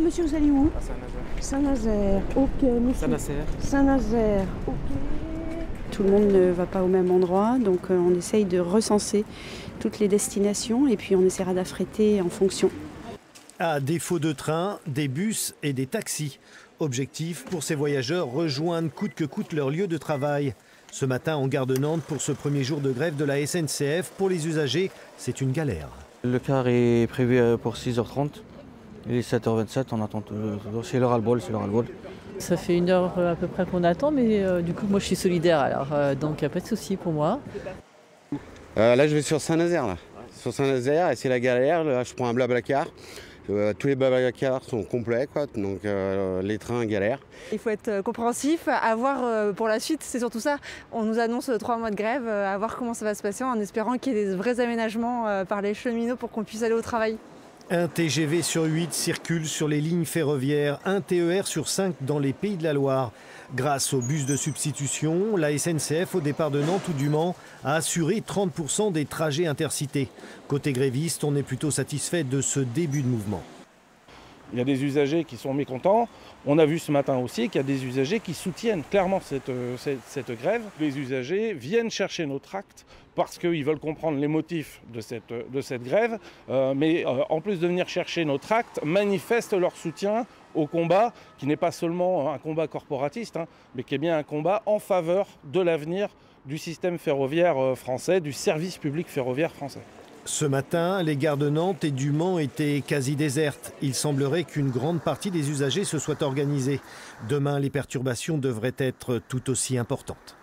monsieur, vous allez où? À Saint-Nazaire. Saint-Nazaire, ok, monsieur. Saint-Nazaire. Saint-Nazaire, ok. Tout le monde ne va pas au même endroit, donc on essaye de recenser toutes les destinations et puis on essaiera d'affréter en fonction. À défaut de train, des bus et des taxis. Objectif pour ces voyageurs, rejoindre coûte que coûte leur lieu de travail. Ce matin en gare de Nantes pour ce premier jour de grève de la SNCF, pour les usagers, c'est une galère. Le car est prévu pour 6h30. Il est 7h27, on attend toujours. C'est le ras-le-bol, c'est le ras-le-bol. Ça fait 1 heure à peu près qu'on attend, mais du coup moi je suis solidaire alors, donc il n'y a pas de souci pour moi. Là je vais sur Saint-Nazaire, sur Saint-Nazaire et c'est la galère. Là je prends un Blablacar. Tous les Blablacar sont complets, quoi, donc les trains galèrent. Il faut être compréhensif, à voir pour la suite, c'est surtout ça. On nous annonce 3 mois de grève, à voir comment ça va se passer en espérant qu'il y ait des vrais aménagements par les cheminots pour qu'on puisse aller au travail. Un TGV sur 8 circule sur les lignes ferroviaires, un TER sur 5 dans les Pays de la Loire. Grâce aux bus de substitution, la SNCF, au départ de Nantes ou du Mans, a assuré 30% des trajets intercités. Côté gréviste, on est plutôt satisfait de ce début de mouvement. Il y a des usagers qui sont mécontents. On a vu ce matin aussi qu'il y a des usagers qui soutiennent clairement cette grève. Les usagers viennent chercher nos tracts parce qu'ils veulent comprendre les motifs de cette grève. Mais en plus de venir chercher nos tracts, manifestent leur soutien au combat, qui n'est pas seulement un combat corporatiste, mais qui est bien un combat en faveur de l'avenir du système ferroviaire français, du service public ferroviaire français. Ce matin, les gares de Nantes et du Mans étaient quasi désertes. Il semblerait qu'une grande partie des usagers se soit organisée. Demain, les perturbations devraient être tout aussi importantes.